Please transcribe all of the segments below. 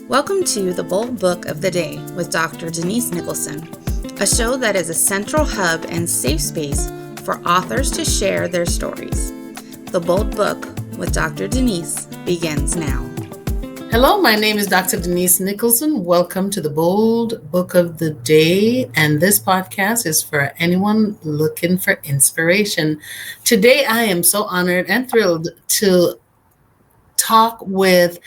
Welcome to the Bold Book of the Day with Dr. Denise Nicholson, a show that is a central hub and safe space for authors to share their stories. The Bold Book with Dr. Denise begins now. Hello, my name is Dr. Denise Nicholson. Welcome to the Bold Book of the Day, and this podcast is for anyone looking for inspiration. Today, I am so honored and thrilled to talk with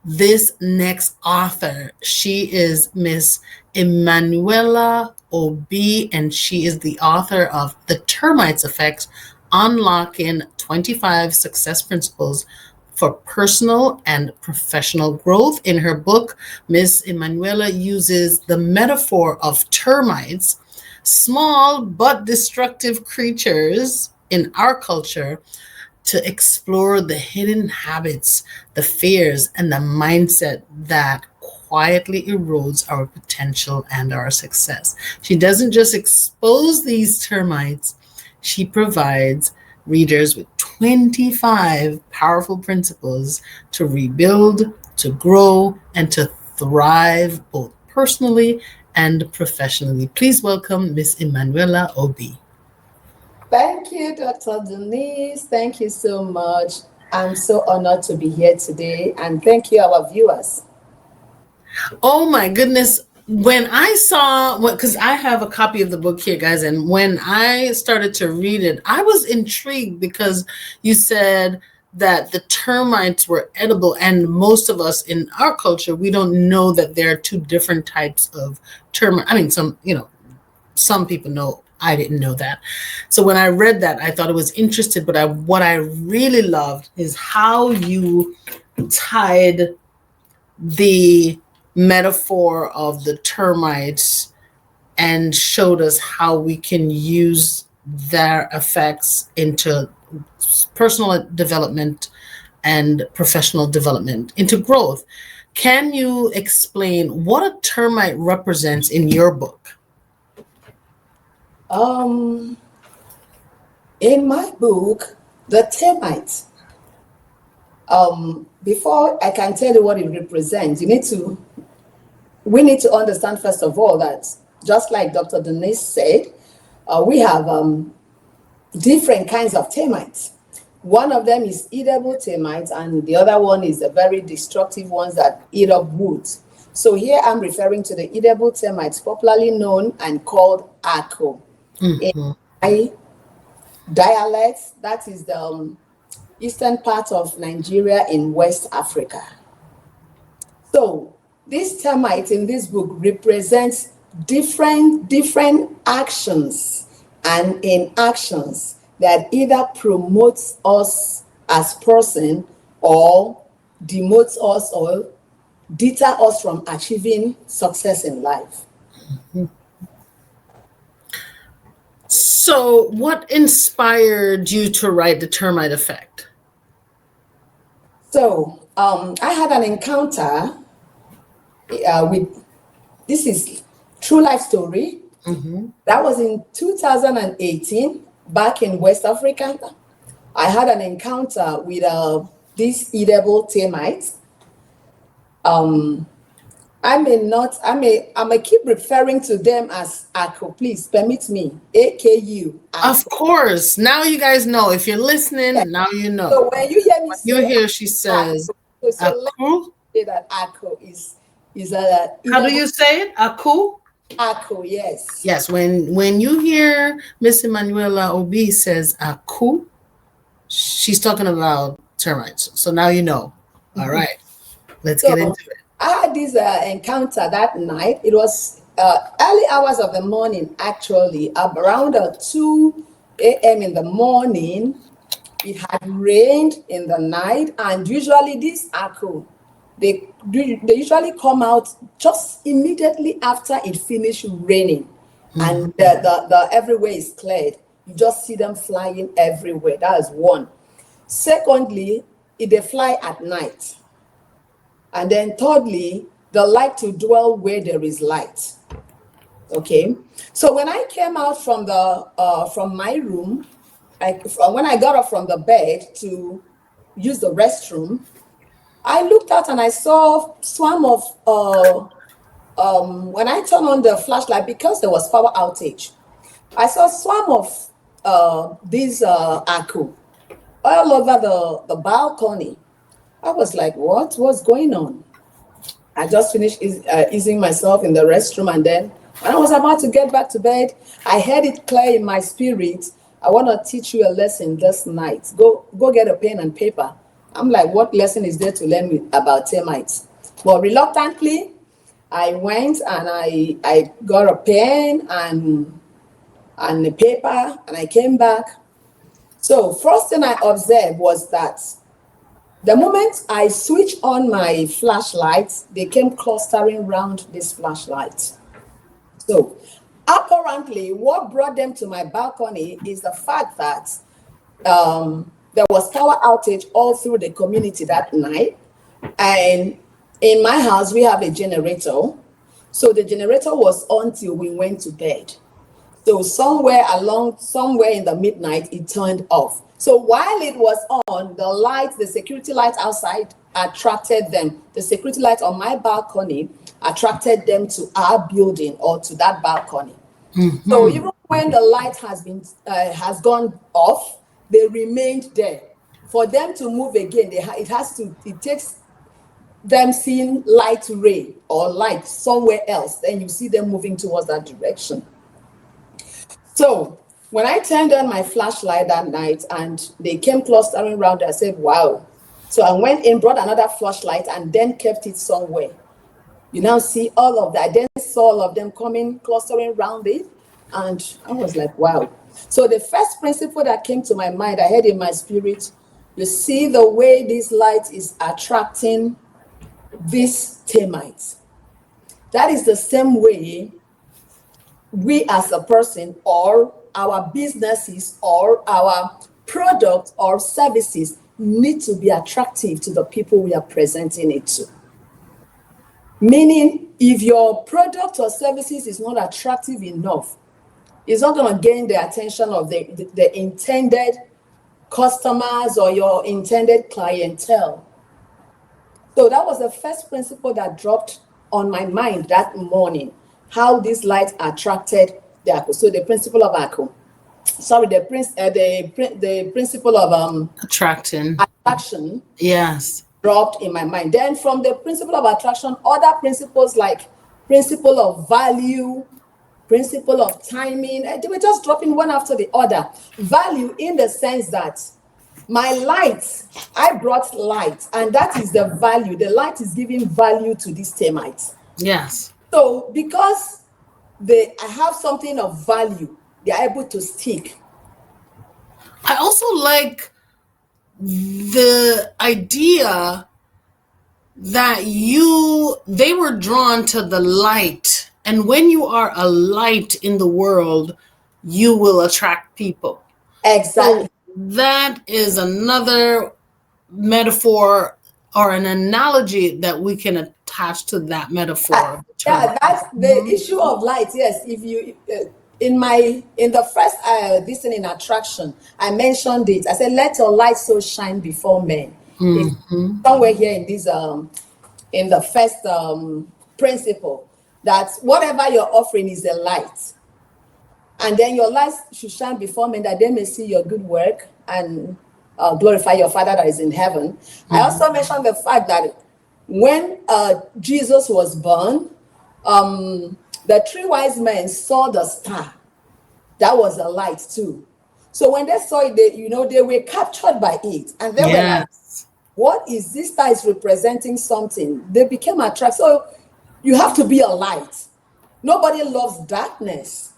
this next author. She is Miss Emmanuella Obi, and she is the author of The Termites Effect, Unlocking 25 Success Principles for Personal and Professional Growth. In her book, Miss Emmanuella uses the metaphor of termites, small but destructive creatures in our culture, to explore the hidden habits, the fears, and the mindset that quietly erodes our potential and our success. She doesn't just expose these termites, she provides readers with 25 powerful principles to rebuild, to grow, and to thrive both personally and professionally. Please welcome Miss Emmanuella Obi. Thank you, Dr. Denise. Thank you so much. I'm so honored to be here today, and thank you, our viewers. Oh my goodness. When I saw, because I have a copy of the book here, guys, and when I started to read it, I was intrigued because you said that the termites were edible, and most of us in our culture, we don't know that there are two different types of termites. I mean, some people know. I didn't know that. So when I read that, I thought it was interesting, but what I really loved is how you tied the metaphor of the termites and showed us how we can use their effects into personal development and professional development, into growth. Can you explain what a termite represents in your book? In my book, The Termites, before I can tell you what it represents, we need to understand, first of all, that just like Dr. Denise said, we have different kinds of termites. One of them is eatable termites, and the other one is the very destructive ones that eat up wood. So here I'm referring to the eatable termites, popularly known and called ako. In my dialect, that is the eastern part of Nigeria in West Africa. So this termite in this book represents different actions and inactions that either promotes us as person or demotes us or deter us from achieving success in life. So what inspired you to write The Termite Effect? So I had an encounter this is true life story. That was in 2018, back in West Africa. I had an encounter with these eatable termites. I may keep referring to them as Ako. Please permit me. AKU. Of course. Now you guys know. If you're listening, now you know. So when you hear me you hear she says Ako. Say that Ako is a. How do you say it? Ako? Ako, yes. Yes. When you hear Miss Emmanuella Obi says Ako, she's talking about termites. So now you know. All right. Let's get into it. I had this encounter that night. It was early hours of the morning, actually, around 2 a.m. in the morning. It had rained in the night, and usually these ako, they usually come out just immediately after it finished raining, and the everywhere is cleared. You just see them flying everywhere. That is one. Secondly, they fly at night. And then thirdly, they like to dwell where there is light. Okay. So when I came out from my room, when I got up from the bed to use the restroom, I looked out and I saw swarm of when I turned on the flashlight, because there was power outage, I saw swarm of these aku all over the balcony. I was like, what's going on? I just finished easing myself in the restroom, and then when I was about to get back to bed, I heard it clear in my spirit. I want to teach you a lesson this night. Go get a pen and paper. I'm like, what lesson is there to learn about termites? But reluctantly, I went and I got a pen and a paper, and I came back. So first thing I observed was that the moment I switched on my flashlight, they came clustering around this flashlight. So apparently, what brought them to my balcony is the fact that there was power outage all through the community that night. And in my house, we have a generator. So the generator was on till we went to bed. So somewhere in the midnight, it turned off. So while it was on, the security light outside attracted them. The security light on my balcony attracted them to our building or to that balcony. Mm-hmm. So even when the light has gone off, they remained there. For them to move again, it takes them seeing light ray or light somewhere else. Then you see them moving towards that direction. So when I turned on my flashlight that night and they came clustering around, I said, wow. So I went in, brought another flashlight, and then kept it somewhere. You now see all of that. I then saw all of them coming, clustering around it. And I was like, wow. So the first principle that came to my mind, I heard in my spirit, you see the way this light is attracting these termites. That is the same way we as a person or our businesses or our products or services need to be attractive to the people we are presenting it to. Meaning, if your product or services is not attractive enough, it's not going to gain the attention of the intended customers or your intended clientele. So that was the first principle that dropped on my mind that morning, how this light attracted the aku. So the principle of aku. Sorry, the principle of attraction. Yes. Dropped in my mind. Then from the principle of attraction, other principles like principle of value, principle of timing, they were just dropping one after the other. Value in the sense that my light, I brought light, and that is the value. The light is giving value to these termites. Yes. So because I have something of value, they are able to stick. I also like the idea that they were drawn to the light, and when you are a light in the world, you will attract people. Exactly. So that is another metaphor or an analogy that we can attach to that metaphor. That's the issue of light. Yes, if you in the first this in attraction, I mentioned it. I said, "Let your light so shine before men." Mm-hmm. Somewhere here in this in the first principle, that whatever you're offering is a light, and then your light should shine before men, that they may see your good work and glorify your Father that is in heaven. Mm-hmm. I also mentioned the fact that when Jesus was born, the three wise men saw the star. That was a light too. So when they saw it, they were captured by it, and they were like, "What is this star is representing something?" They became attracted. So you have to be a light. Nobody loves darkness,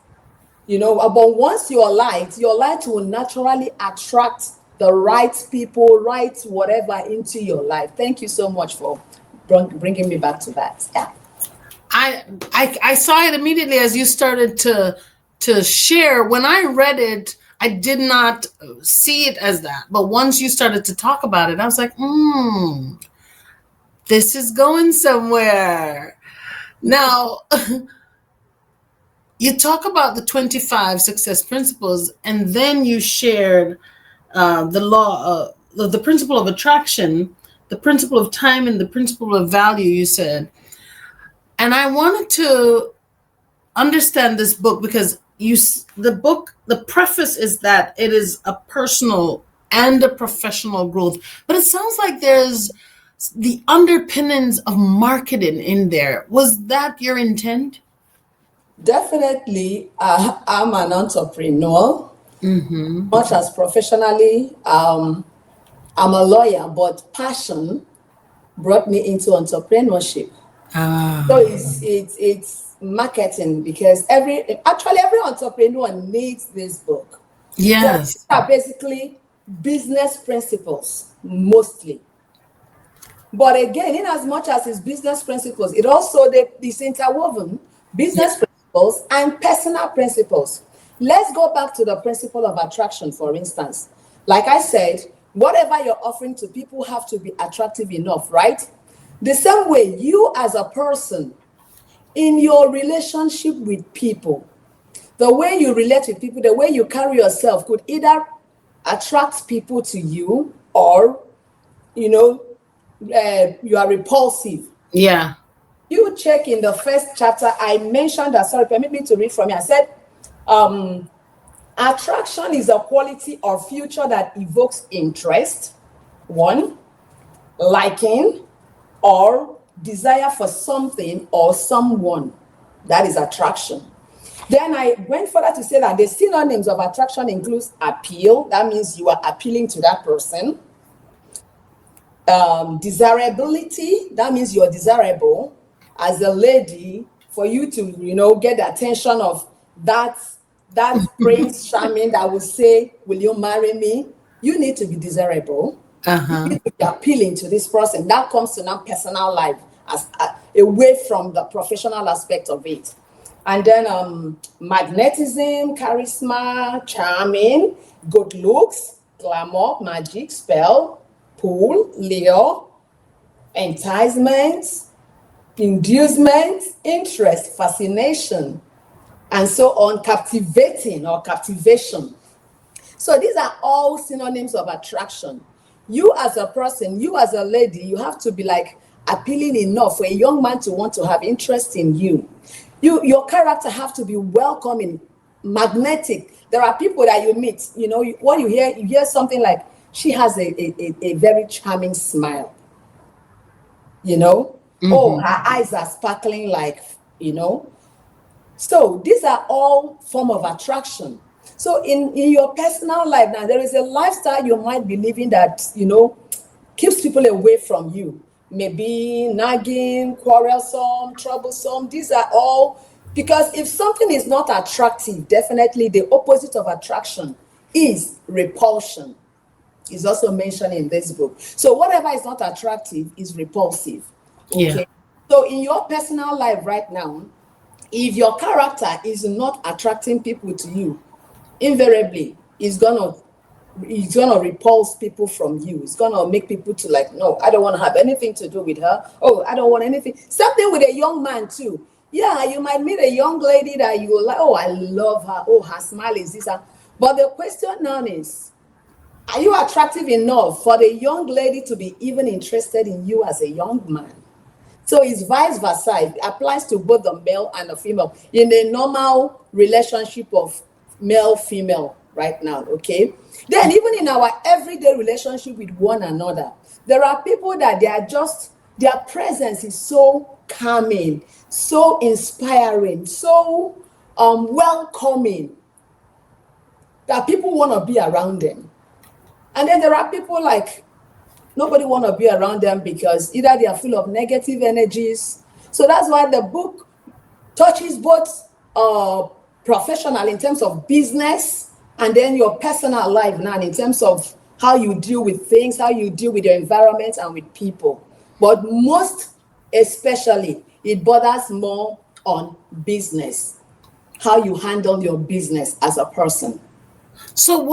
but once you're light, your light will naturally attract the right people, right whatever into your life. Thank you so much for bringing me back to that. Yeah. I saw it immediately as you started to share. When I read it, I did not see it as that. But once you started to talk about it, I was like, this is going somewhere. Now, you talk about the 25 success principles, and then you shared the principle of attraction the principle of time and the principle of value, you said. And I wanted to understand this book because the preface is that it is a personal and a professional growth, but it sounds like there's the underpinnings of marketing in there. Was that your intent? Definitely, I'm an entrepreneur, much as professionally, I'm a lawyer, but passion brought me into entrepreneurship. So it's marketing because every entrepreneur needs this book. So these Yes. are basically business principles mostly. But again, in as much as it's business principles, it also is interwoven business principles and personal principles. Let's go back to the principle of attraction, for instance. Like I said, whatever you're offering to people have to be attractive enough, right? The same way you as a person in your relationship with people, the way you relate with people, the way you carry yourself could either attract people to you or, you know, you are repulsive. Yeah. You check in the first chapter, I mentioned that, sorry, permit me to read from here. I said, attraction is a quality or future that evokes interest, one, liking, or desire for something or someone. That is attraction. Then I went further to say that the synonyms of attraction includes appeal. That means you are appealing to that person. Desirability, that means you're desirable as a lady for you to, get the attention of that prince charming that will say, will you marry me? You need to be desirable. You need to be appealing to this person. That comes to now personal life as away from the professional aspect of it. And then magnetism, charisma, charming, good looks, glamour, magic, spell, pull, lure, enticement, inducement, interest, fascination, and so on, captivating or captivation. So these are all synonyms of attraction. You as a person, you as a lady, you have to be like appealing enough for a young man to want to have interest in you. Your character have to be welcoming, magnetic. There are people that you meet, what you hear something like, she has a very charming smile, oh, her eyes are sparkling like, So these are all form of attraction. So in your personal life now, there is a lifestyle you might be living that, keeps people away from you. Maybe nagging, quarrelsome, troublesome. These are all, because if something is not attractive, definitely the opposite of attraction is repulsion. Is also mentioned in this book. So whatever is not attractive is repulsive. Okay. Yeah. So in your personal life right now, if your character is not attracting people to you, invariably it's gonna repulse people from you. It's gonna make people to like, no, I don't want to have anything to do with her. Oh, I don't want anything. Something with a young man too. Yeah, you might meet a young lady that you will like, oh, I love her. Oh, her smile is this. But the question now is, are you attractive enough for the young lady to be even interested in you as a young man? So it's vice versa. It applies to both the male and the female in a normal relationship of male-female right now, okay? Then even in our everyday relationship with one another, there are people that their presence is so calming, so inspiring, so welcoming that people want to be around them. And then there are people like nobody want to be around them because either they are full of negative energies. So that's why the book touches both professional in terms of business and then your personal life now in terms of how you deal with things, how you deal with your environment and with people. But most especially, it borders more on business, how you handle your business as a person. So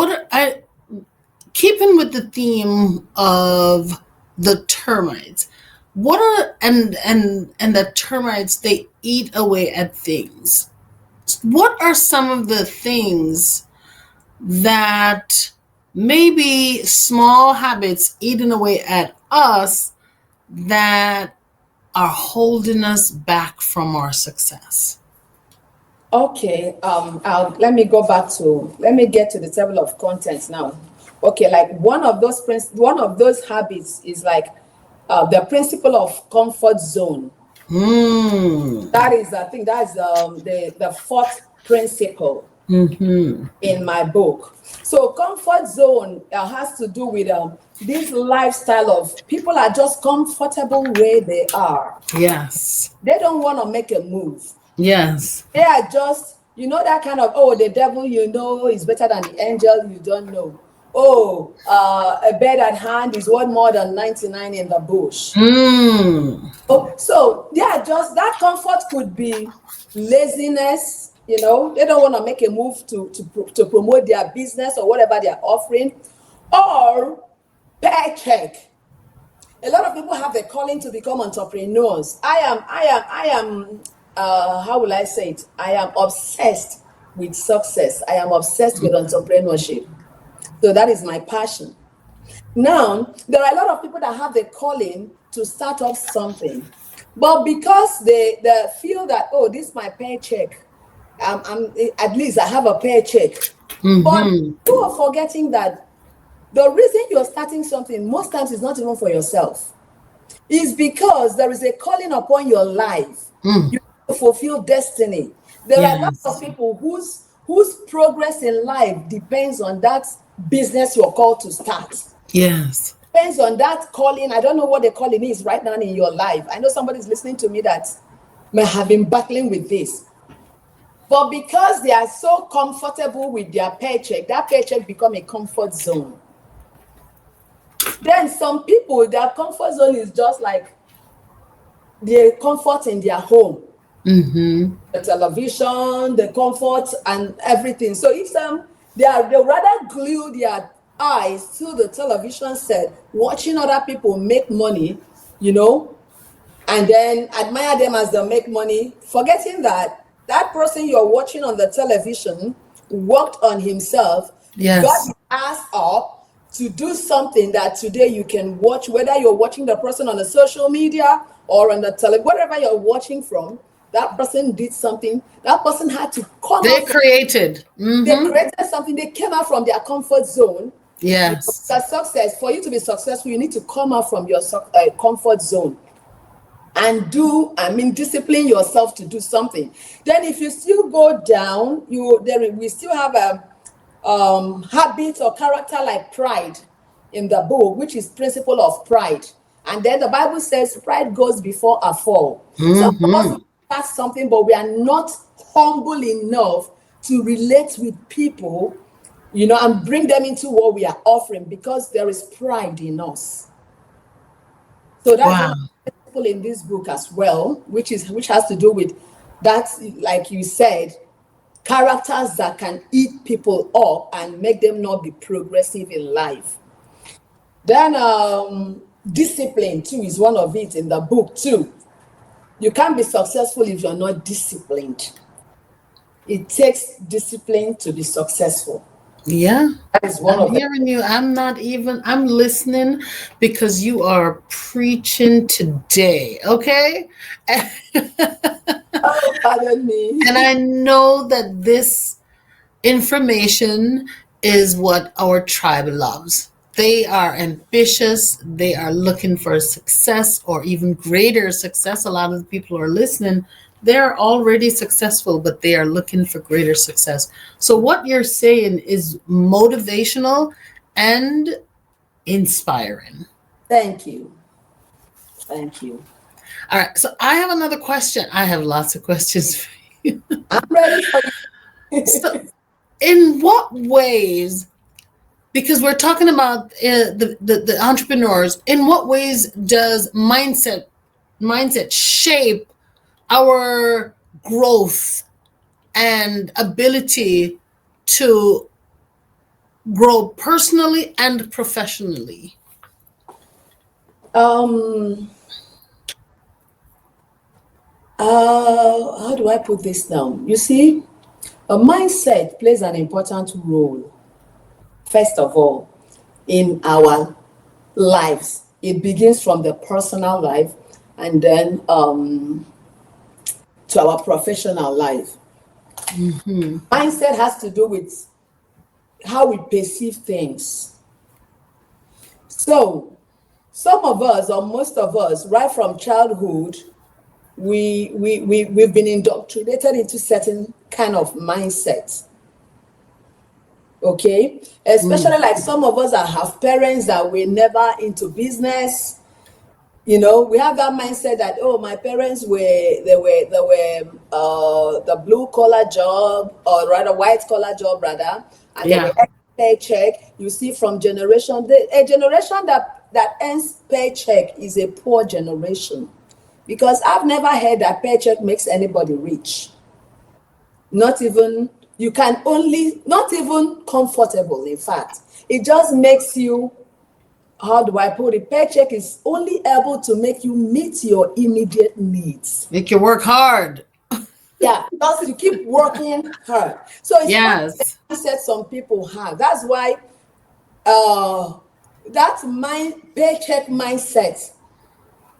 keeping with the theme of the termites, what are and the termites, they eat away at things. What are some of the things that maybe small habits eating away at us that are holding us back from our success? Okay, let me get to the table of contents now. Okay, like one of those habits is like the principle of comfort zone. That is, I think that's the fourth principle in my book. So comfort zone has to do with this lifestyle of people are just comfortable where they are. Yes. They don't want to make a move. Yes. They are just, that kind of, oh, the devil is better than the angel you don't know. Oh, a bird at hand is worth more than 99 in the bush. Oh, so yeah, just that comfort could be laziness. They don't want to make a move to promote their business or whatever they're offering, or paycheck. A lot of people have the calling to become entrepreneurs. I am how will I say it? I am obsessed with success. I am obsessed with entrepreneurship. So that is my passion. Now, there are a lot of people that have the calling to start up something, but because they feel that, oh, this is my paycheck, at least I have a paycheck. But you are forgetting that the reason you're starting something most times is not even for yourself. It's because there is a calling upon your life. You need to fulfill destiny. There are lots of people whose progress in life depends on that business you're called to start. Yes. Depends on that calling. I don't know what the calling is right now in your life. I know somebody's listening to me that may have been battling with this. But because they are so comfortable with their paycheck, that paycheck become a comfort zone. Then some people, their comfort zone is just like their comfort in their home. The television, the comfort and everything. So if they rather glue their eyes to the television set, watching other people make money, and then admire them as they make money, forgetting that that person you're watching on the television worked on himself, got his ass up to do something that today you can watch, whether you're watching the person on the social media or on the wherever you're watching from. That person did something. That person had to come. They created. They created something. They came out from their comfort zone. Yes. Success, for you to be successful, you need to come out from your comfort zone and discipline yourself to do something. Then if you still go down, we still have a habit or character like pride in the book, which is principle of pride. And then the Bible says pride goes before a fall. Some of us start something, but we are not humble enough to relate with people, and bring them into what we are offering because there is pride in us. So that's one of the principles in this book as well, which has to do with that, like you said, characters that can eat people up and make them not be progressive in life. Then discipline too is one of it in the book too. You can't be successful if you're not disciplined. It takes discipline to be successful. Yeah. That is one I'm hearing you. I'm listening because you are preaching today. Okay. Oh, pardon me. And I know that this information is what our tribe loves. They are ambitious. They are looking for success or even greater success. A lot of the people who are listening, they're already successful, but they are looking for greater success. So what you're saying is motivational and inspiring. Thank you. Thank you. All right. So I have another question. I have lots of questions for you. I'm ready for you. So in what ways, because we're talking about the entrepreneurs, in what ways does mindset shape our growth and ability to grow personally and professionally? How do I put this down? You see, a mindset plays an important role. first of all, in our lives. It begins from the personal life and then to our professional life. Mindset has to do with how we perceive things. So, some of us, or most of us, right from childhood, we've been indoctrinated into certain kind of mindsets. Okay, especially like some of us that have parents that were never into business. You know, we have that mindset that, oh, my parents they were the blue collar job, or rather white collar job rather, and they were paycheck. You see, from generation, a generation that earns paycheck is a poor generation, because I've never heard that paycheck makes anybody rich. Not even, you can only, not even comfortable. In fact, it just makes you, how do I put it? Paycheck is only able to make you meet your immediate needs. Make you work hard. Yeah, because you keep working hard. So it's Yes. the mindset some people have. That's why that paycheck mindset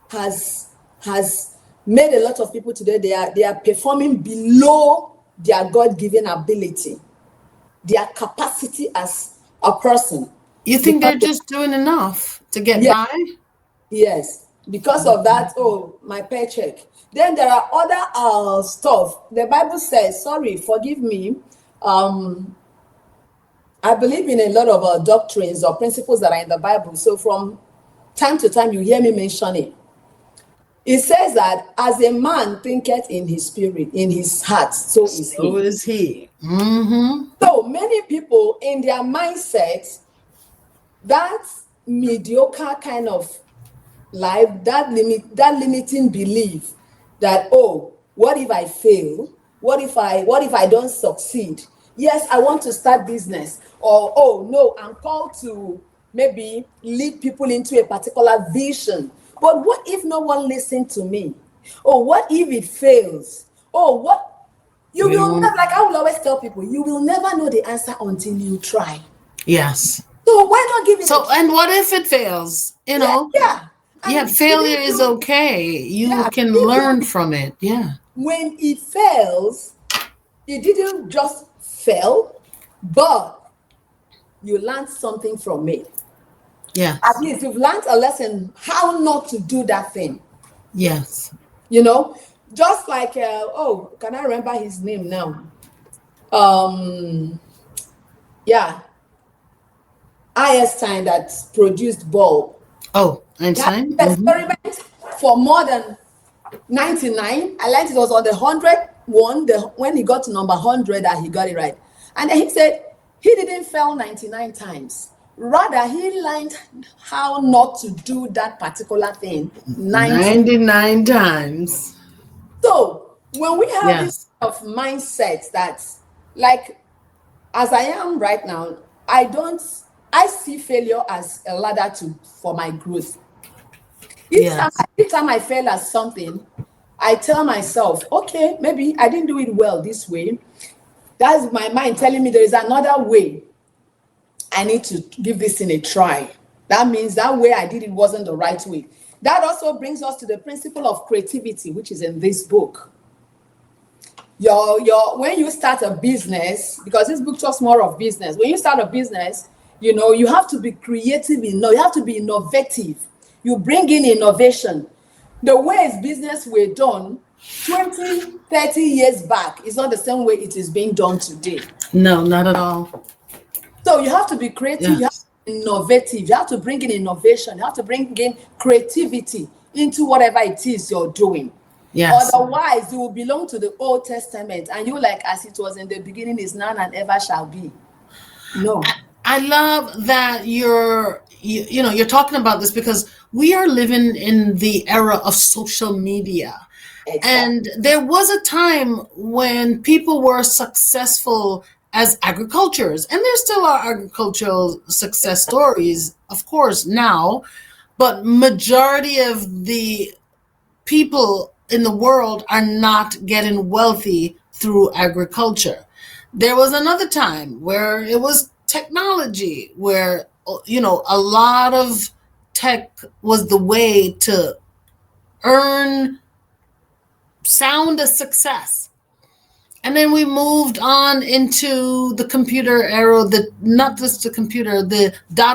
has made a lot of people today, they are performing below their God-given ability, their capacity as a person. You think they're just doing enough to get by? Yes, because of that, oh, my paycheck. Then there are other stuff. The Bible says, sorry, forgive me. I believe in a lot of doctrines or principles that are in the Bible. So from time to time, you hear me mention it. It says that as a man thinketh in his spirit, in his heart, so is he. So is he. So many people in their mindset, that mediocre kind of life, that limiting belief that, oh, what if I fail? What if I don't succeed? Yes, I want to start business. Or, oh no, I'm called to maybe lead people into a particular vision. But what if no one listens to me? Oh, what if it fails? Oh, what? You will not, like I will always tell people, you will never know the answer until you try. Yes. So why not give it So, and what if it fails? You know? Yeah. Failure is okay. You can learn from it. Yeah. When it fails, it didn't just fail, but you learned something from it. Yeah. At least you've learned a lesson how not to do that thing. Yes. You know, just like can I remember his name now? Einstein that produced bulb. Oh, Einstein. Experiment for more than 99. I learned it was on the 100 one. When he got to number 100, that he got it right. And then he said he didn't fail 99 times. Rather, he learned how not to do that particular thing 99 times. So when we have this kind of mindset that, like, as I am right now, I see failure as a ladder for my growth. Each time I fail at something, I tell myself, okay, maybe I didn't do it well this way. That's my mind telling me there is another way. I need to give this thing a try. That means that way I did it wasn't the right way. That also brings us to the principle of creativity, which is in this book. When you start a business, because this book talks more of business, when you start a business, you have to be creative, you have to be innovative. You bring in innovation. The ways business were done 20, 30 years back is not the same way it is being done today. No, not at all. So you have to be creative, you have to be innovative, you have to bring in innovation, you have to bring in creativity into whatever it is you're doing. Yes. Otherwise, you will belong to the Old Testament, and you, like, as it was in the beginning, is now and ever shall be. No. I love that you're talking about this, because we are living in the era of social media. Exactly. And there was a time when people were successful as agriculturists, and there still are agricultural success stories, of course, now, but majority of the people in the world are not getting wealthy through agriculture. There was another time where it was technology, where a lot of tech was the way to earn sound a success. And then we moved on into the computer era, not just the computer, the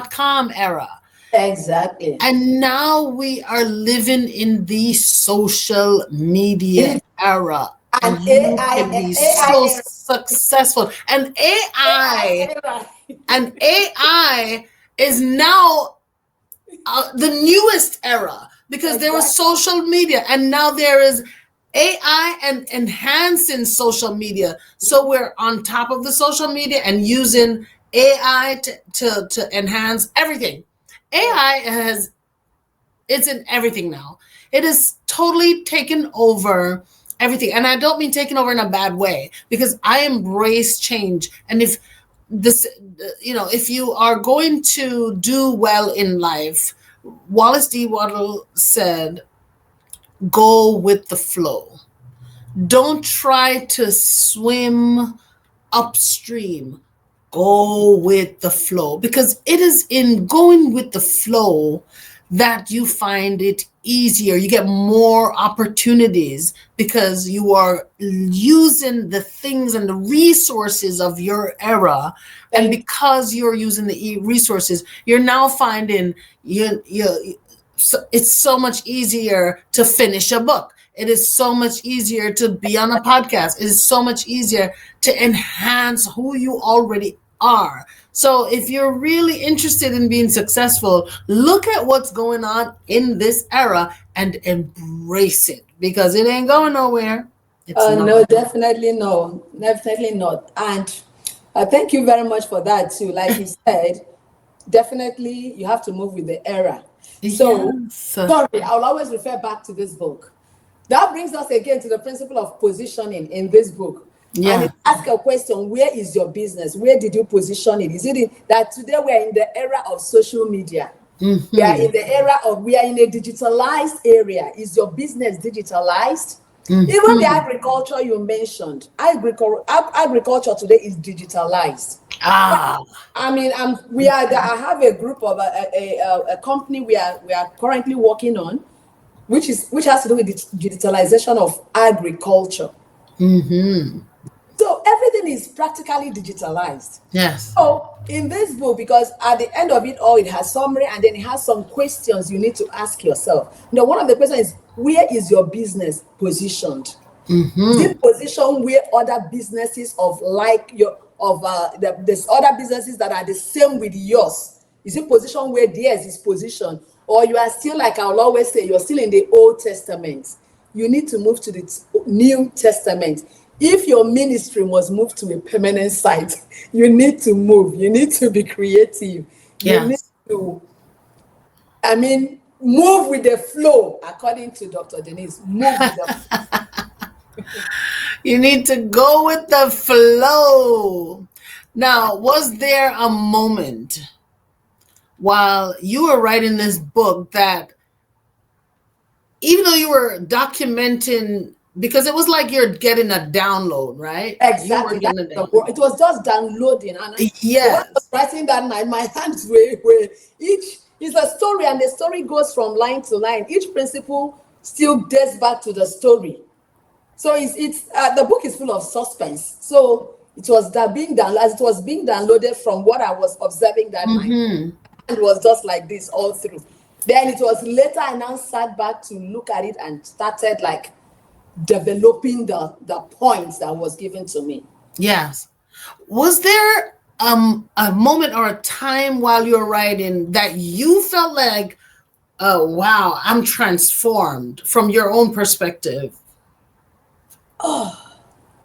.com era. Exactly. And now we are living in the social media era. And And you can be so AI, successful. And AI, AI is now the newest era, because there was exactly. social media, and now there is AI and enhancing social media. So we're on top of the social media and using AI to enhance everything. AI it's in everything now. It is totally taken over everything. And I don't mean taken over in a bad way, because I embrace change. And if this, if you are going to do well in life, Wallace D. Waddle said, go with the flow. Don't try to swim upstream. Go with the flow, because it is in going with the flow that you find it easier. You get more opportunities because you are using the things and the resources of your era. And because you're using the resources, you're now finding it's so much easier to finish a book. It is so much easier to be on a podcast. It is so much easier to enhance who you already are. So if you're really interested in being successful, look at what's going on in this era and embrace it, because it ain't going nowhere. It's not. No, definitely no, definitely not. And thank you very much for that too. Like you said, definitely you have to move with the era. So, Yes. sorry, I'll always refer back to this book. That brings us again to the principle of positioning in this book. Yeah. And it asks a question: where is your business? Where did you position it? Is it that today we are in the era of social media? Mm-hmm. We are in a digitalized area. Is your business digitalized? Mm-hmm. Even the agriculture you mentioned, agriculture today is digitalized. I mean, I have a group of a company we are currently working on, which has to do with the digitalization of agriculture. Mm-hmm. So everything is practically digitalized. Yes. So in this book, because at the end of it all, it has summary and then it has some questions you need to ask yourself. One of the questions is, where is your business positioned? Mm-hmm. Is it positioned where other businesses there's other businesses that are the same with yours? Is it positioned where theirs is positioned? Or you are still, like I'll always say, you're still in the Old Testament? You need to move to the New Testament. If your ministry must move to a permanent site, you need to move. You need to be creative. You need to, move with the flow, according to Dr. Denise. Move with the flow. You need to go with the flow. Now, was there a moment while you were writing this book that, even though you were documenting, because it was like you're getting a download, right? Exactly. It was just downloading. And yes. When I was writing that night, my hands were each is a story, and the story goes from line to line. Each principle still dates back to the story. So it's the book is full of suspense. So it was being downloaded from what I was observing that night. And it was just like this all through. Then it was later I now sat back to look at it and started like developing the points that was given to me. Yes. Was there a moment or a time while you were writing that you felt like, oh wow, I'm transformed from your own perspective? Oh,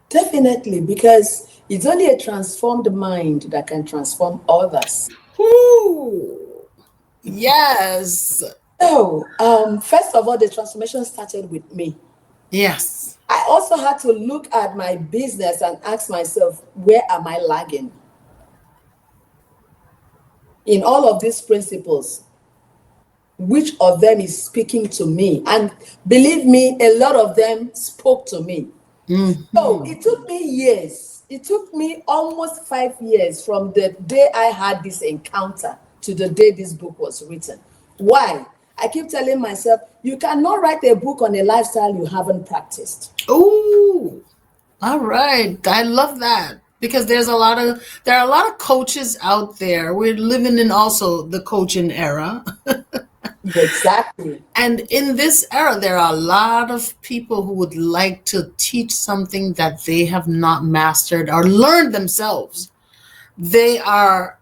definitely, because it's only a transformed mind that can transform others. Ooh, yes. So, first of all, the transformation started with me. Yes. I also had to look at my business and ask myself, where am I lagging? In all of these principles, which of them is speaking to me? And believe me, a lot of them spoke to me. So it took me years. It took me almost 5 years from the day I had this encounter to the day this book was written. Why? I keep telling myself, you cannot write a book on a lifestyle you haven't practiced. Oh, all right. I love that because there are a lot of coaches out there. We're living in also the coaching era. Exactly. And in this era, there are a lot of people who would like to teach something that they have not mastered or learned themselves. They are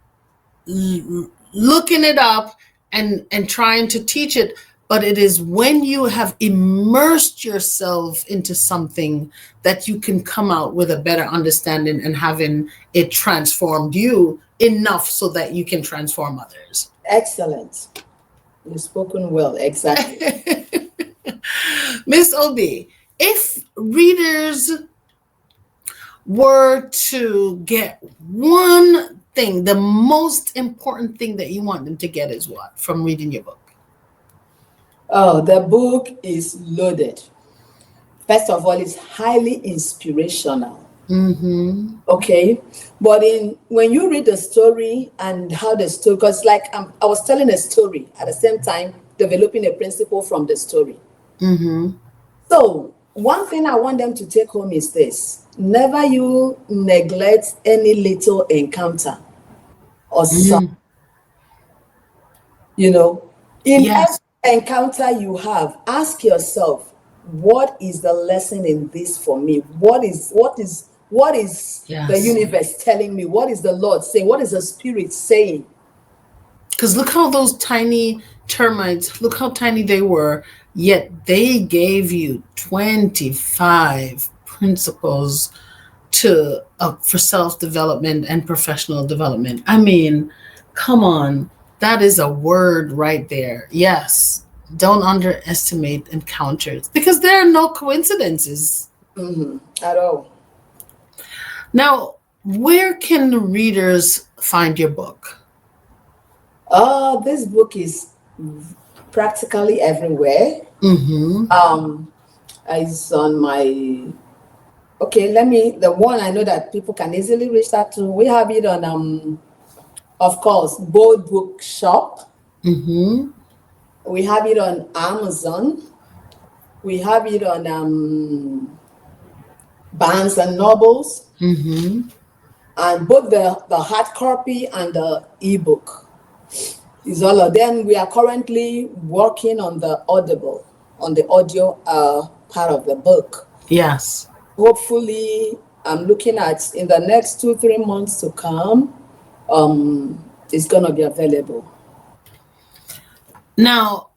looking it up and trying to teach it, but it is when you have immersed yourself into something that you can come out with a better understanding and having it transformed you enough so that you can transform others. Excellent. You've spoken well. Exactly. Miss Obi, if readers were to get one thing, the most important thing that you want them to get is what from reading your book? Oh, the book is loaded. First of all, it's highly inspirational. Okay, but when you read the story and how the story, because like I was telling a story at the same time developing a principle from the story. So one thing I want them to take home is this: never you neglect any little encounter or some, you know, in Yes. every encounter you have, ask yourself, what is the lesson in this for me? What is the Yes. universe telling me? What is the Lord saying? What is the Spirit saying? Because look how those tiny termites, look how tiny they were, yet they gave you 25 principles to for self-development and professional development. I mean, come on, that is a word right there. Yes, don't underestimate encounters because there are no coincidences. At all. Now, where can the readers find your book? This book is practically everywhere. It's on my, okay, the one I know that people can easily reach out to. We have it on, of course, Bold Book Shop. We have it on Amazon. We have it on Barnes and Nobles, and both the hard copy and the ebook is all of them. We are currently working on the audio part of the book. Yes. Hopefully, I'm looking at in the next 2-3 months to come, it's gonna be available. Now,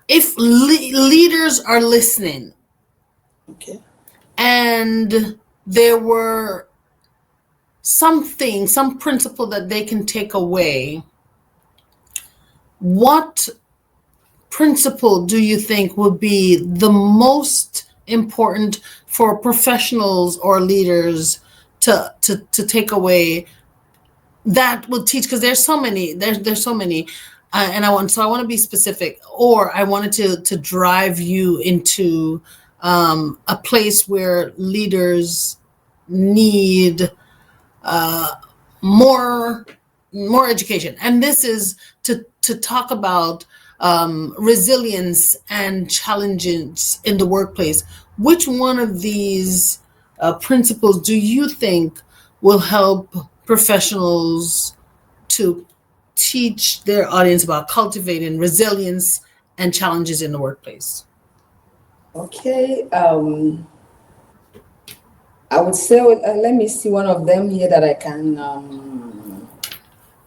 if leaders are listening Okay. and there were some principle that they can take away, what principle do you think would be the most important for professionals or leaders to take away that will teach? Because there's so many, there's so many, and I want to be specific, or I wanted to drive you into a place where leaders need more education, and this is to talk about resilience and challenges in the workplace. Which one of these principles do you think will help professionals to teach their audience about cultivating resilience and challenges in the workplace? Okay. I would say, let me see one of them here that I can.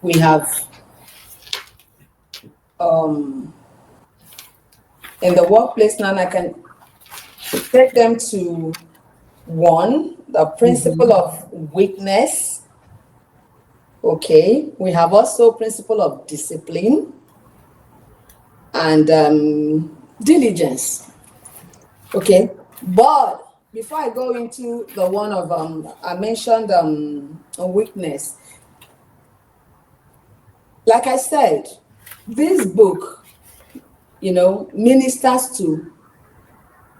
We have in the workplace now. I can take them to one, the principle of weakness. Okay, we have also principle of discipline and diligence. Okay, but before I go into the one of I mentioned weakness. Like I said, this book, ministers to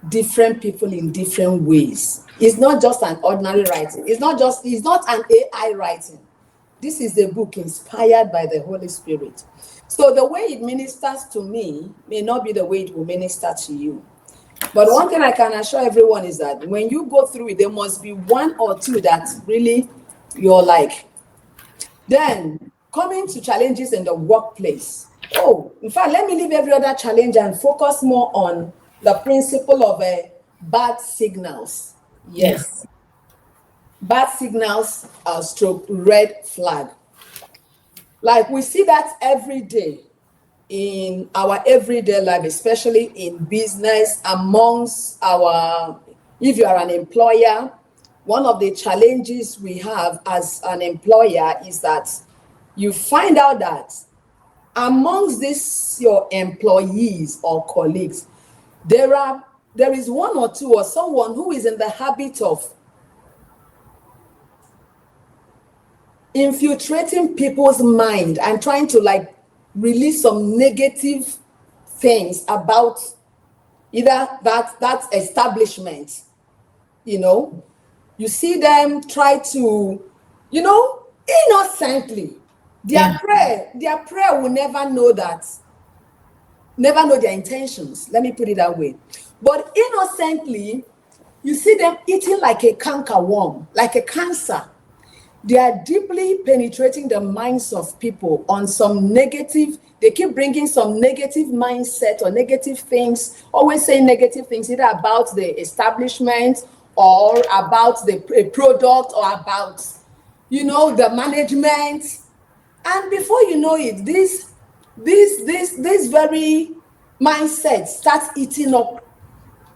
different people in different ways. It's not just an ordinary writing. It's not an AI writing. This is a book inspired by the Holy Spirit. So the way it ministers to me may not be the way it will minister to you. But one thing I can assure everyone is that when you go through it, there must be one or two that really you're like. Then coming to challenges in the workplace. Oh, in fact, let me leave every other challenge and focus more on the principle of bad signals. Yes. Bad signals are stroke red flag. Like we see that every day in our everyday life, especially in business, amongst if you are an employer, one of the challenges we have as an employer is that you find out that amongst your employees or colleagues, there is one or two or someone who is in the habit of infiltrating people's mind and trying to like release some negative things about either that establishment. You see them try to, innocently, their prayer will never know their intentions. Let me put it that way. But innocently, you see them eating like a canker worm, like a cancer. They are deeply penetrating the minds of people on some negative. They keep bringing some negative mindset or negative things, always saying negative things, either about the establishment or about the product or about, the management. And before you know it, this very mindset starts eating up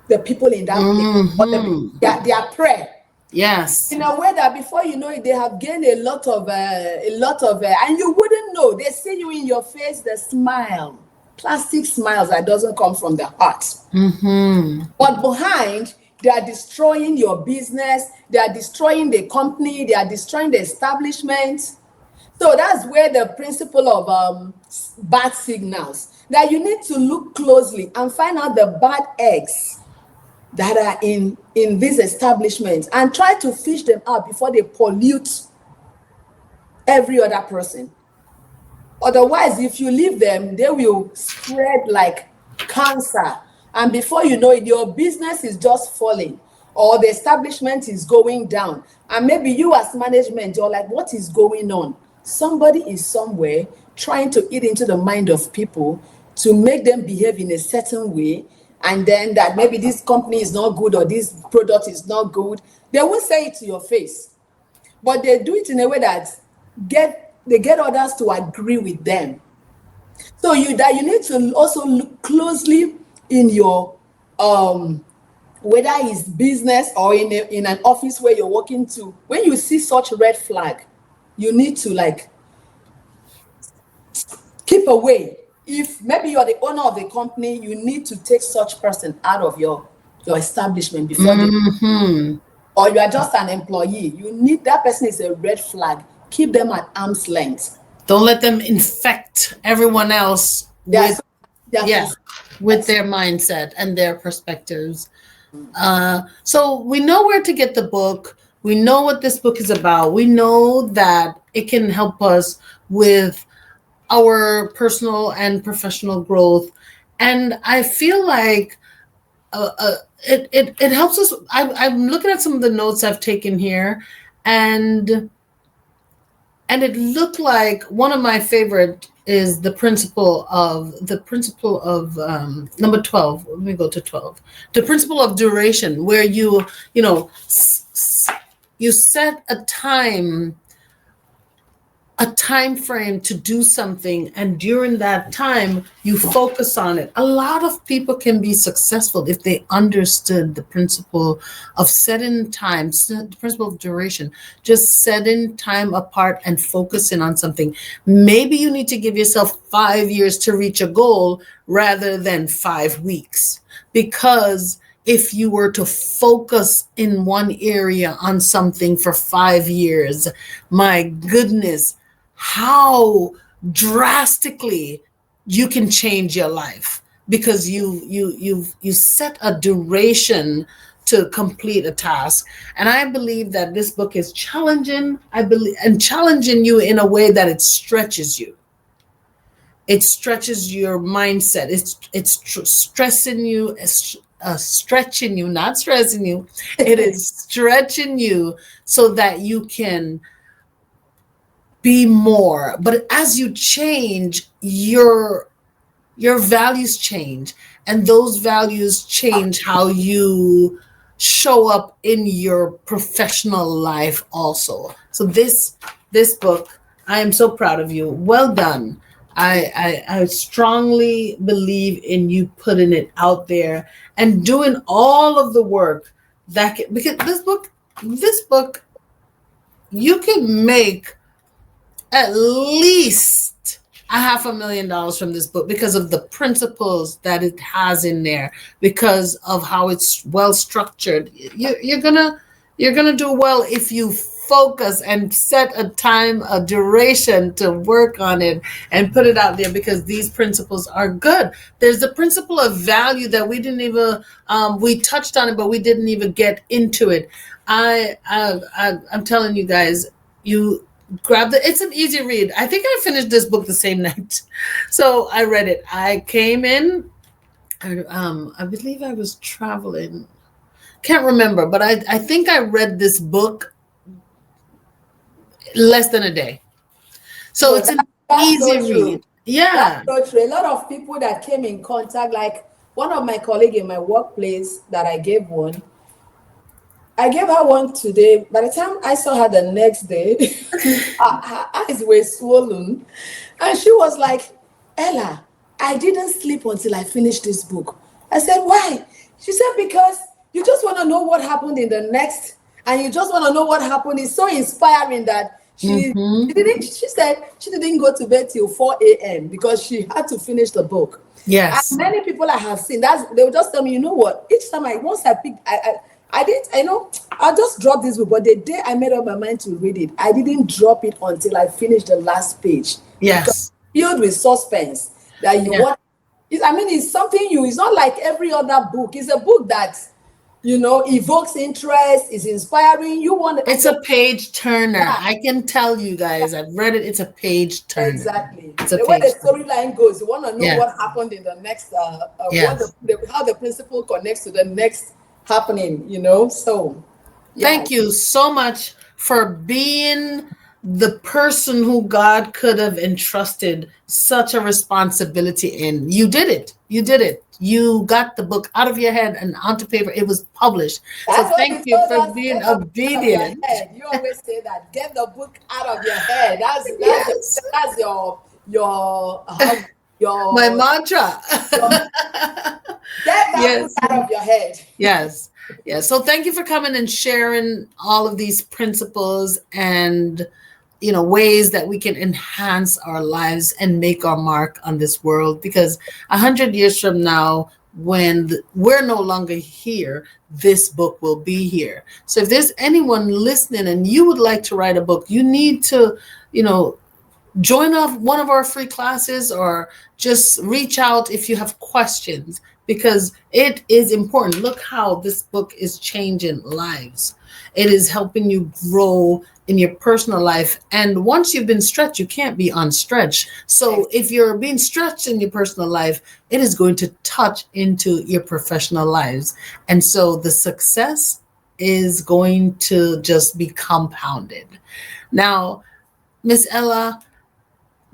the people in that place, or their prayer. Yes. In a way that before you know it, they have gained a lot of, and you wouldn't know. They see you in your face, the smile, plastic smiles that doesn't come from the heart. But behind, they are destroying your business. They are destroying the company. They are destroying the establishment. So that's where the principle of bad signals, that you need to look closely and find out the bad eggs that are in this establishment and try to fish them out before they pollute every other person. Otherwise, if you leave them, they will spread like cancer. And before you know it, your business is just falling or the establishment is going down. And maybe you as management, you're like, what is going on? Somebody is somewhere trying to eat into the mind of people to make them behave in a certain way. And then that maybe this company is not good or this product is not good. They won't say it to your face, but they do it in a way that they get others to agree with them. So you need to also look closely in your whether it's business or in an office where you're working to. When you see such red flag, you need to like keep away. If maybe you're the owner of the company, you need to take such person out of your establishment before or you are just an employee. That person is a red flag. Keep them at arm's length. Don't let them infect everyone else with their mindset and their perspectives. So we know where to get the book. We know what this book is about. We know that it can help us with our personal and professional growth. And I feel like it helps us. I'm looking at some of the notes I've taken here, and it looked like one of my favorite is the principle of number 12. Let me go to 12. The principle of duration, where you set a time frame to do something, and during that time you focus on it. A lot of people can be successful if they understood the principle of setting time, the principle of duration, just setting time apart and focusing on something. Maybe you need to give yourself 5 years to reach a goal rather than 5 weeks, because if you were to focus in one area on something for 5 years, my goodness, how drastically you can change your life. because you set a duration to complete a task. And I believe that this book is challenging. I believe, and challenging you in a way that it stretches you. It stretches your mindset. Stressing you, stretching you, not stressing you. It is stretching you so that you can be more. But as you change, your values change, and those values change how you show up in your professional life also. So this book, I am so proud of you. Well done. I strongly believe in you putting it out there and doing all of the work because this book you can make at least $500,000 from this book because of the principles that it has in there, because of how it's well structured. You're gonna do well if you focus and set a duration to work on it and put it out there, because these principles are good. There's the principle of value that we didn't even we touched on it, but we didn't even get into it. I'm telling you guys, you grab it's an easy read. I think I finished this book the same night. So I read it. I came in, I believe I was traveling. Can't remember, but I think I read this book less than a day. So it's an easy read. Yeah. That's so true. A lot of people that came in contact, like one of my colleagues in my workplace that I gave her one today. By the time I saw her the next day, her eyes were swollen. And she was like, Ella, I didn't sleep until I finished this book. I said, why? She said, because you just want to know what happened in the next, and you just want to know what happened. It's so inspiring that she said she didn't go to bed till 4 a.m. because she had to finish the book. Yes. And many people I have seen, they will just tell me, you know what? Each time I just dropped this book, but the day I made up my mind to read it, I didn't drop it until I finished the last page. Yes. Filled with suspense that you want. It's something it's not like every other book. It's a book that, evokes interest, is inspiring. It's a page turner. Yeah. I can tell you guys, I've read it. It's a page turner. Exactly. The way the storyline goes, you want to know what happened in the next, how the principle connects to the next happening, so thank you so much for being the person who God could have entrusted such a responsibility in. You did it. You got the book out of your head and onto paper. It was published. So thank you for being obedient. You always say that, get the book out of your head. That's your my mantra. Get that book out of your head. Yes. So thank you for coming and sharing all of these principles and ways that we can enhance our lives and make our mark on this world, because 100 years from now, when we're no longer here, this book will be here. So if there's anyone listening and you would like to write a book, you need to, join one of our free classes, or just reach out if you have questions, because it is important. Look how this book is changing lives. It is helping you grow in your personal life. And once you've been stretched, you can't be unstretched. So if you're being stretched in your personal life, it is going to touch into your professional lives. And so the success is going to just be compounded. Now, Miss Ella,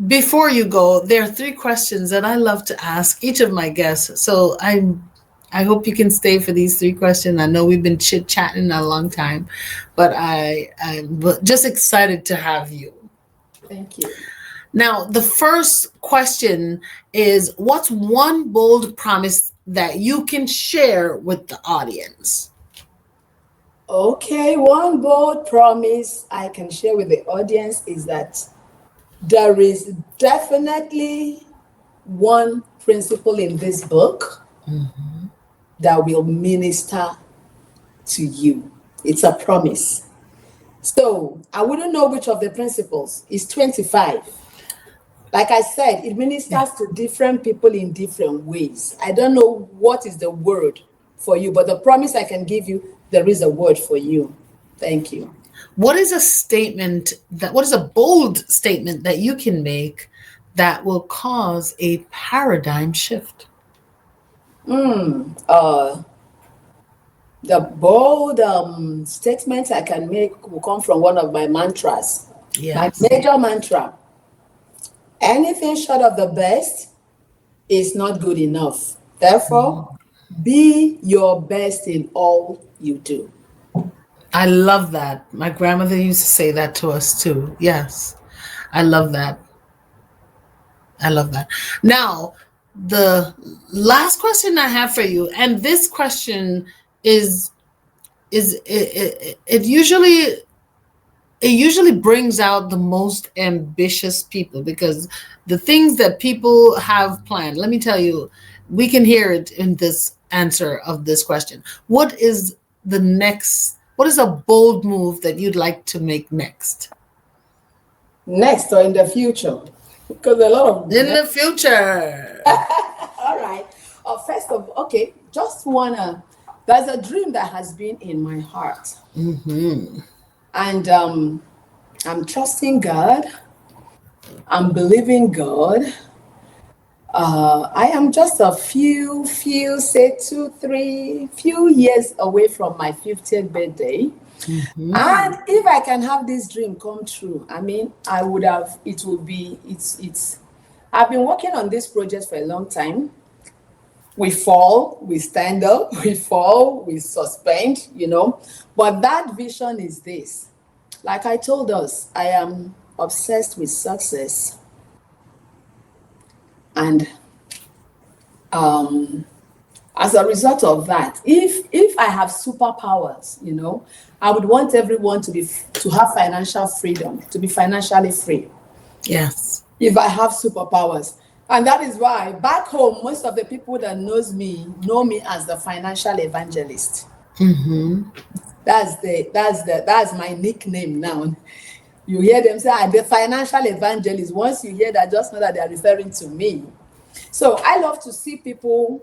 before you go, there are 3 questions that I love to ask each of my guests. So I hope you can stay for these 3 questions. I know we've been chit-chatting a long time, but I'm just excited to have you. Thank you. Now, the first question is, what's one bold promise that you can share with the audience? Okay, one bold promise I can share with the audience is that there is definitely one principle in this book that will minister to you. It's a promise. So I wouldn't know which of the principles is 25. Like I said, it ministers to different people in different ways. I don't know what is the word for you, but the promise I can give you, there is a word for you. Thank you. What is what is a bold statement that you can make that will cause a paradigm shift? The bold statement I can make will come from one of my mantras. My Yes. major mantra: anything short of the best is not good enough. Therefore, be your best in all you do. I love that. My grandmother used to say that to us too. Yes. I love that. I love that. Now, the last question I have for you, and this question is it usually brings out the most ambitious people, because the things that people have planned, let me tell you, we can hear it in this answer of this question. What is a bold move that you'd like to make next? Next or in the future? Because a lot of In the future. all right. First of all, okay, just wanna. There's a dream that has been in my heart, and I'm trusting God. I'm believing God. I am just a say 2, 3 years away from my 50th birthday. And if I can have this dream come true, I mean, I would have, it will be, it's, I've been working on this project for a long time. We fall, we stand up, we fall, we suspend, But that vision is this. Like I told us, I am obsessed with success. And as a result of that, if I have superpowers, I would want everyone to have financial freedom, to be financially free. Yes. If I have superpowers. And that is why back home, most of the people that know me as the financial evangelist. That's my nickname now. You hear them say, I'm the financial evangelist. Once you hear that, just know that they're referring to me. So I love to see people,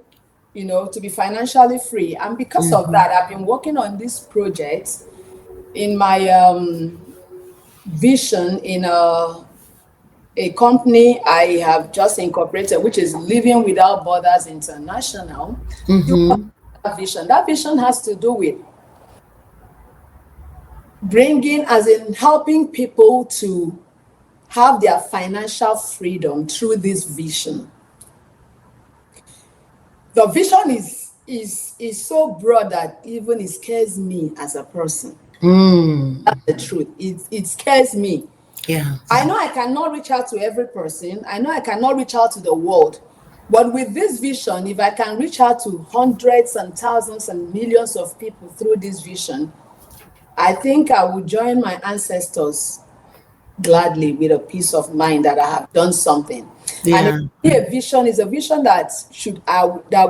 to be financially free. And because of that, I've been working on this project in my vision in a company I have just incorporated, which is Living Without Borders International. That vision has to do with helping people to have their financial freedom through this vision. The vision is so broad that even it scares me as a person. That's the truth. It scares me. Yeah. I know I cannot reach out to every person. I know I cannot reach out to the world. But with this vision, if I can reach out to hundreds and thousands and millions of people through this vision, I think I would join my ancestors gladly with a peace of mind that I have done something. Yeah. And a vision is a vision that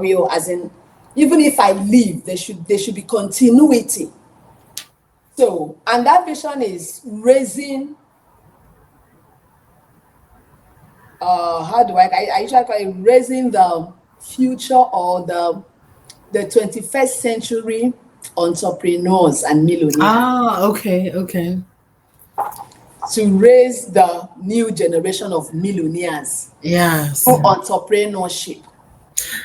will, as in, even if I leave, there should be continuity. So, and that vision is raising, I usually call it raising the future or the 21st century entrepreneurs and millionaires. Okay. To raise the new generation of millionaires. Yes. For entrepreneurship.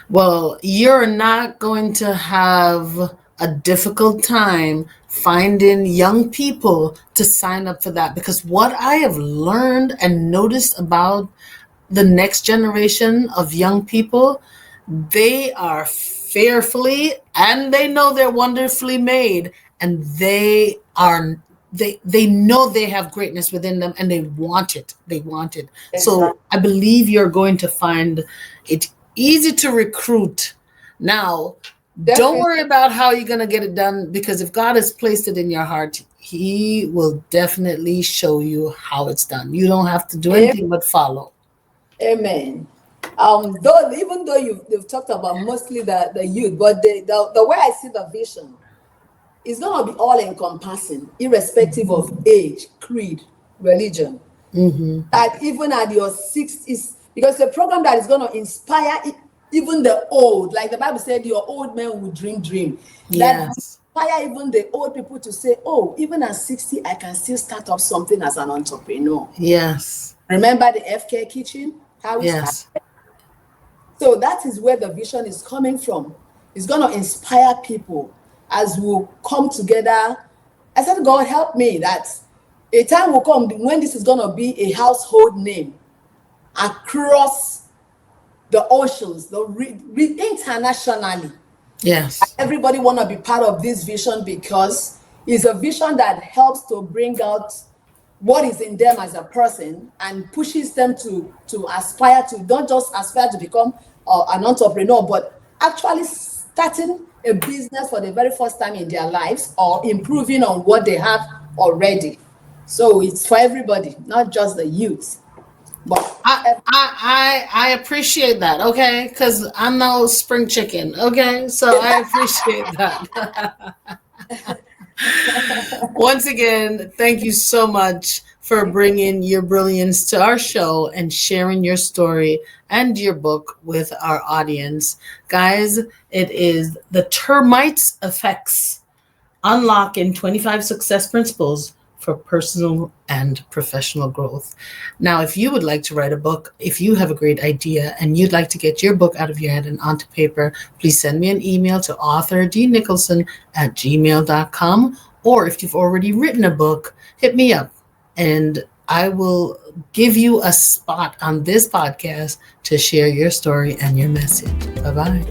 Well, you're not going to have a difficult time finding young people to sign up for that, because what I have learned and noticed about the next generation of young people, they are fearfully, and they know they're wonderfully made, and they know they have greatness within them, and they want it. Exactly. So I believe you're going to find it easy to recruit. Now, don't worry about how you're going to get it done, because if God has placed it in your heart, He will definitely show you how it's done. You don't have to do anything but follow. Amen. Even though you've talked about mostly the youth, but the way I see the vision is going to be all encompassing, irrespective of age, creed, religion. That even at your 60s, because the program that is going to inspire even the old, like the Bible said, your old men will dream. That inspire even the old people to say, oh, even at 60, I can still start up something as an entrepreneur. Yes. Remember the FK kitchen? How we started? So that is where the vision is coming from. It's going to inspire people as we come together. I said, God, help me that a time will come when this is going to be a household name across the oceans, internationally. Yes. Everybody want to be part of this vision because it's a vision that helps to bring out what is in them as a person and pushes them to aspire to, not just aspire to become an entrepreneur, but actually starting a business for the very first time in their lives or improving on what they have already. So it's for everybody, not just the youth. But I appreciate that, okay? Because I'm no spring chicken, okay? So I appreciate that. Once again, thank you so much for bringing your brilliance to our show and sharing your story and your book with our audience. Guys, it is The Termites Effect, Unlocking 25 Success Principles for Personal and Professional Growth. Now, if you would like to write a book, if you have a great idea and you'd like to get your book out of your head and onto paper, please send me an email to authordnicholson@gmail.com. Or if you've already written a book, hit me up and I will give you a spot on this podcast to share your story and your message. Bye-bye.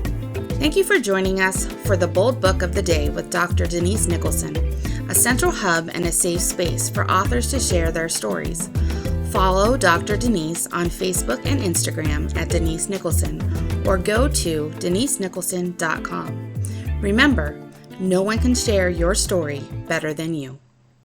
Thank you for joining us for the Bold Book of the Day with Dr. Denise Nicholson, a central hub and a safe space for authors to share their stories. Follow Dr. Denise on Facebook and Instagram at Denise Nicholson or go to denisenicholson.com. Remember, no one can share your story better than you.